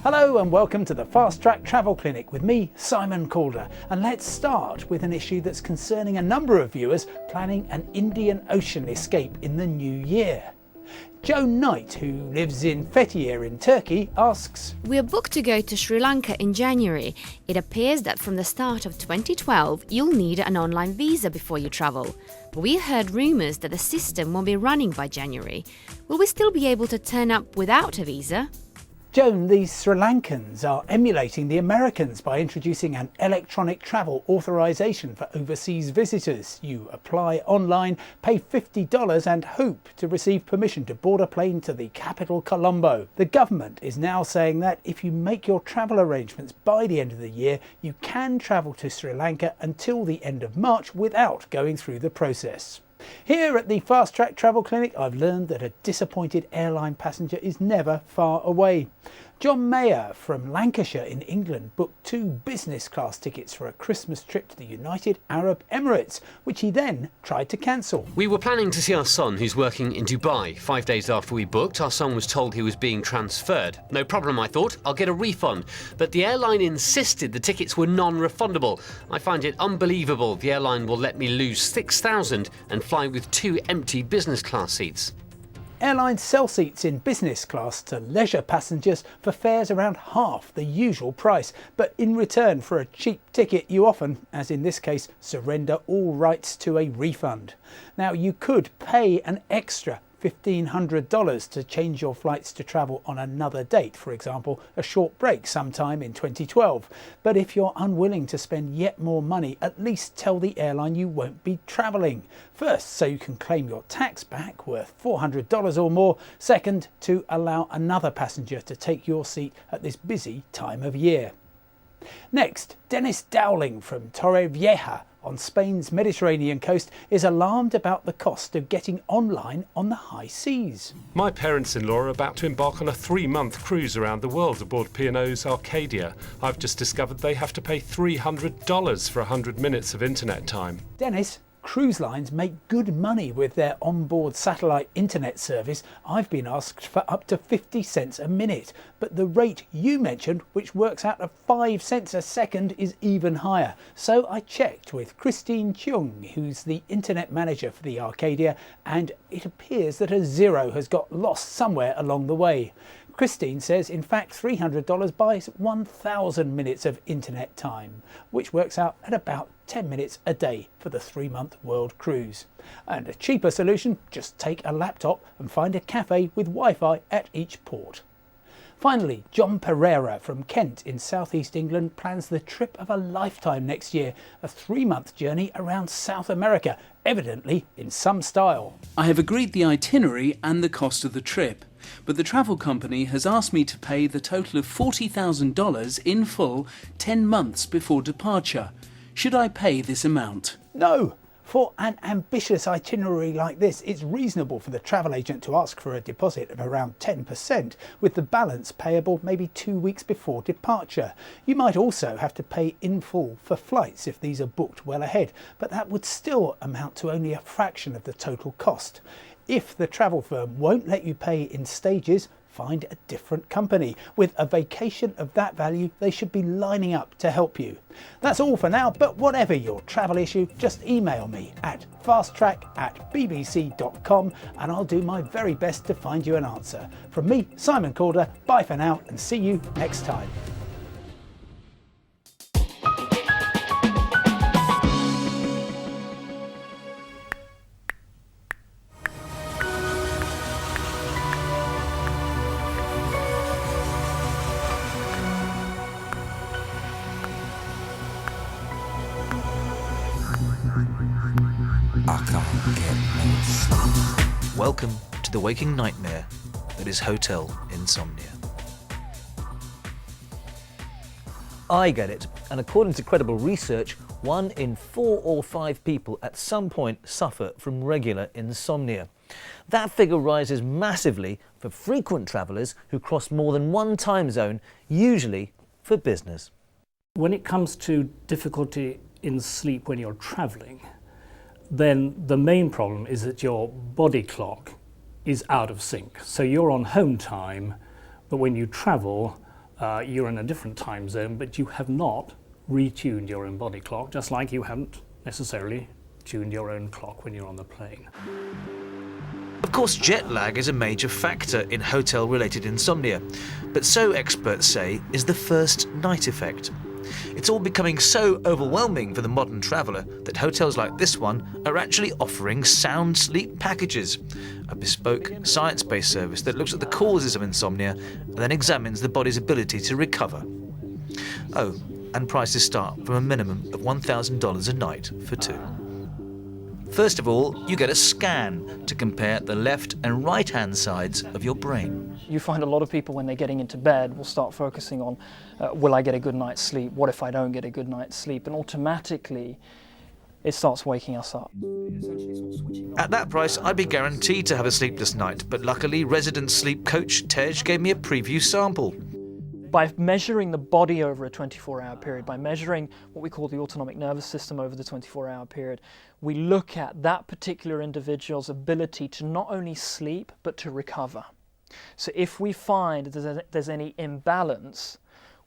Hello and welcome to the Fast Track Travel Clinic with me, Simon Calder. And let's start with an issue that's concerning a number of viewers planning an Indian Ocean escape in the new year. Joan Knight, who lives in Fethiye in Turkey, asks, We're booked to go to Sri Lanka in January. It appears that from the start of 2012, you'll need an online visa before you travel. But we heard rumours that the system won't be running by January. Will we still be able to turn up without a visa? Joan, the Sri Lankans are emulating the Americans by introducing an electronic travel authorisation for overseas visitors. You apply online, pay $50 and hope to receive permission to board a plane to the capital Colombo. The government is now saying that if you make your travel arrangements by the end of the year, you can travel to Sri Lanka until the end of March without going through the process. Here at the Fast Track Travel Clinic, I've learned that a disappointed airline passenger is never far away. John Mayer from Lancashire in England booked 2 business class tickets for a Christmas trip to the United Arab Emirates, which he then tried to cancel. We were planning to see our son, who's working in Dubai. 5 days after we booked, our son was told he was being transferred. No problem, I thought. I'll get a refund. But the airline insisted the tickets were non-refundable. I find it unbelievable the airline will let me lose $6,000 and fly with 2 empty business class seats. Airlines sell seats in business class to leisure passengers for fares around half the usual price, but in return for a cheap ticket you often, as in this case, surrender all rights to a refund. Now you could pay an extra $1,500 to change your flights to travel on another date, for example a short break sometime in 2012. But if you're unwilling to spend yet more money, at least tell the airline you won't be travelling. First, so you can claim your tax back worth $400 or more. Second, to allow another passenger to take your seat at this busy time of year. Next, Dennis Dowling from Torrevieja on Spain's Mediterranean coast is alarmed about the cost of getting online on the high seas. My parents-in-law are about to embark on a 3-month cruise around the world aboard P&O's Arcadia. I've just discovered they have to pay $300 for 100 minutes of internet time. Dennis, cruise lines make good money with their onboard satellite internet service. I've been asked for up to 50 cents a minute, but the rate you mentioned, which works out at 5 cents a second, is even higher. So I checked with Christine Chung, who's the internet manager for the Arcadia, and it appears that a zero has got lost somewhere along the way. Christine says, in fact, $300 buys 1,000 minutes of internet time, which works out at about 10 minutes a day for the 3-month world cruise. And a cheaper solution, just take a laptop and find a cafe with Wi-Fi at each port. Finally, John Pereira from Kent in southeast England plans the trip of a lifetime next year, a 3-month journey around South America, evidently in some style. I have agreed the itinerary and the cost of the trip, but the travel company has asked me to pay the total of $40,000 in full 10 months before departure. Should I pay this amount? No! For an ambitious itinerary like this, it's reasonable for the travel agent to ask for a deposit of around 10%, with the balance payable maybe 2 weeks before departure. You might also have to pay in full for flights if these are booked well ahead, but that would still amount to only a fraction of the total cost. If the travel firm won't let you pay in stages, find a different company. With a vacation of that value, they should be lining up to help you. That's all for now, but whatever your travel issue, just email me at fasttrack@bbc.com and I'll do my very best to find you an answer. From me, Simon Calder, bye for now and see you next time. Welcome to the waking nightmare that is hotel insomnia. I get it, and according to credible research, 1 in 4 or 5 people at some point suffer from regular insomnia. That figure rises massively for frequent travellers who cross more than one time zone, usually for business. When it comes to difficulty in sleep when you're travelling, then the main problem is that your body clock is out of sync. So you're on home time, but when you travel, You're in a different time zone, but you have not retuned your own body clock, just like you haven't necessarily tuned your own clock when you're on the plane. Of course, jet lag is a major factor in hotel-related insomnia, but so experts say is the first night effect. It's all becoming so overwhelming for the modern traveller that hotels like this one are actually offering sound sleep packages, a bespoke science-based service that looks at the causes of insomnia and then examines the body's ability to recover. Oh, and prices start from a minimum of $1,000 a night for two. First of all, you get a scan to compare the left and right-hand sides of your brain. You find a lot of people when they're getting into bed will start focusing on, will I get a good night's sleep? What if I don't get a good night's sleep? And automatically, it starts waking us up. At that price, I'd be guaranteed to have a sleepless night, but luckily resident sleep coach Tej gave me a preview sample. By measuring the body over a 24-hour period, by measuring what we call the autonomic nervous system over the 24-hour period, we look at that particular individual's ability to not only sleep, but to recover. So if we find there's any imbalance,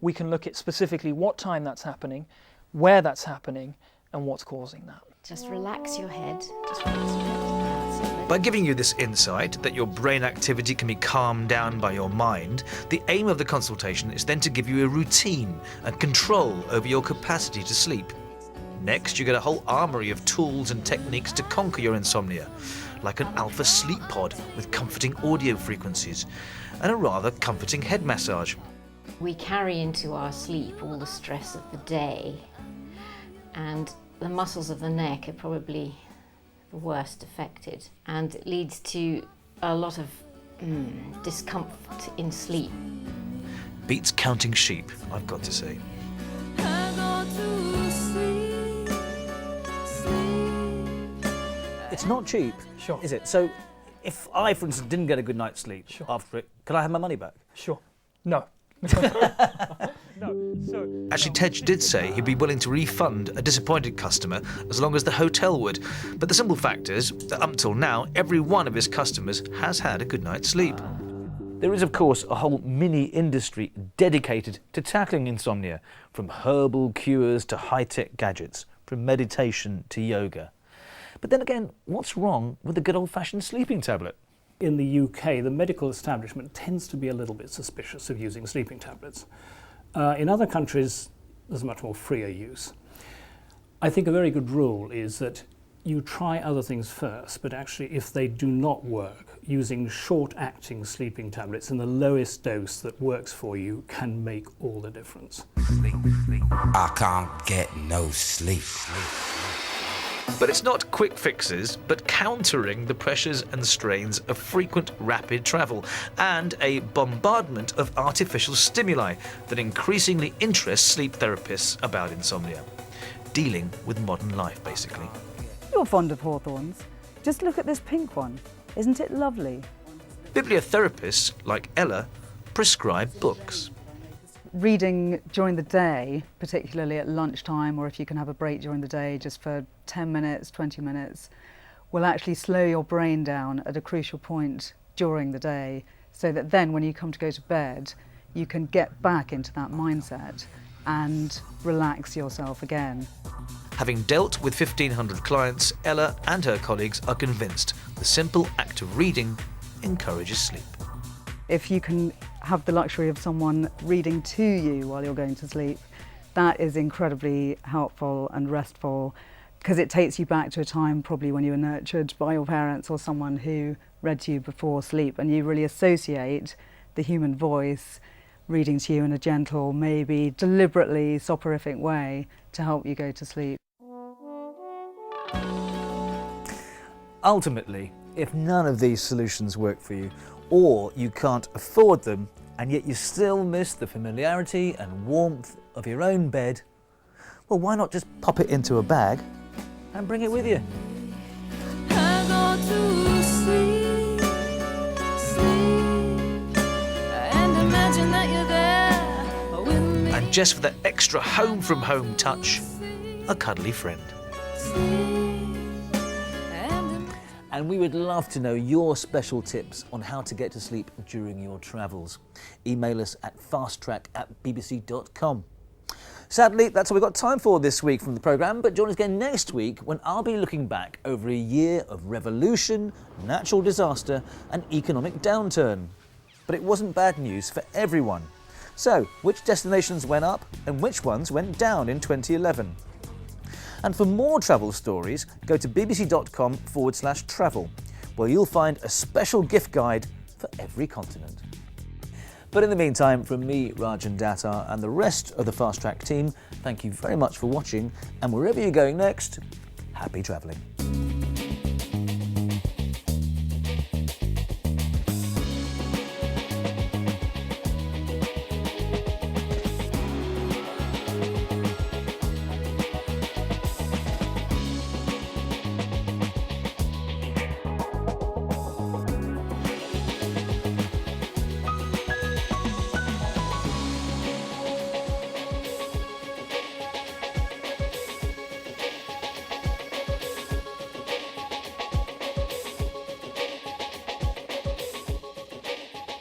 we can look at specifically what time that's happening, where that's happening, and what's causing that. Just relax your head. Just relax your head. By giving you this insight that your brain activity can be calmed down by your mind, the aim of the consultation is then to give you a routine and control over your capacity to sleep. Next, you get a whole armoury of tools and techniques to conquer your insomnia, like an alpha sleep pod with comforting audio frequencies and a rather comforting head massage. We carry into our sleep all the stress of the day, and the muscles of the neck are probably the worst affected, and it leads to a lot of discomfort in sleep. Beats counting sheep, I've got to say. It's not cheap, Sure. is it? So if I, for instance, didn't get a good night's sleep after it, could I have my money back? Sure. No. Actually, Tej did say he'd be willing to refund a disappointed customer as long as the hotel would. But the simple fact is that up until now, every one of his customers has had a good night's sleep. There is, of course, a whole mini-industry dedicated to tackling insomnia, from herbal cures to high-tech gadgets, from meditation to yoga. But then again, what's wrong with the good old-fashioned sleeping tablet? In the UK, the medical establishment tends to be a little bit suspicious of using sleeping tablets. In other countries, there's much more freer use. I think a very good rule is that you try other things first, but actually if they do not work, using short-acting sleeping tablets in the lowest dose that works for you can make all the difference. I can't get no sleep. But it's not quick fixes, but countering the pressures and strains of frequent rapid travel and a bombardment of artificial stimuli that increasingly interests sleep therapists about insomnia. Dealing with modern life, basically. You're fond of hawthorns. Just look at this pink one. Isn't it lovely? Bibliotherapists, like Ella, prescribe books. Reading during the day, particularly at lunchtime, or if you can have a break during the day just for 10 minutes, 20 minutes, will actually slow your brain down at a crucial point during the day, so that then when you come to go to bed, you can get back into that mindset and relax yourself again. Having dealt with 1,500 clients, Ella and her colleagues are convinced the simple act of reading encourages sleep. If you can have the luxury of someone reading to you while you're going to sleep, that is incredibly helpful and restful, because it takes you back to a time probably when you were nurtured by your parents or someone who read to you before sleep, and you really associate the human voice reading to you in a gentle, maybe deliberately soporific way to help you go to sleep. Ultimately, if none of these solutions work for you, or you can't afford them, and yet you still miss the familiarity and warmth of your own bed, well, why not just pop it into a bag and bring it with you? And just for that extra home-from-home touch, a cuddly friend. and we would love to know your special tips on how to get to sleep during your travels. Email us at fasttrack@bbc.com. Sadly, that's all we've got time for this week from the programme, but join us again next week when I'll be looking back over a year of revolution, natural disaster and economic downturn. But it wasn't bad news for everyone. So, which destinations went up and which ones went down in 2011? And for more travel stories, go to bbc.com/travel, where you'll find a special gift guide for every continent. But in the meantime, from me, Rajan Datar, and the rest of the Fast Track team, thank you very much for watching, and wherever you're going next, happy travelling.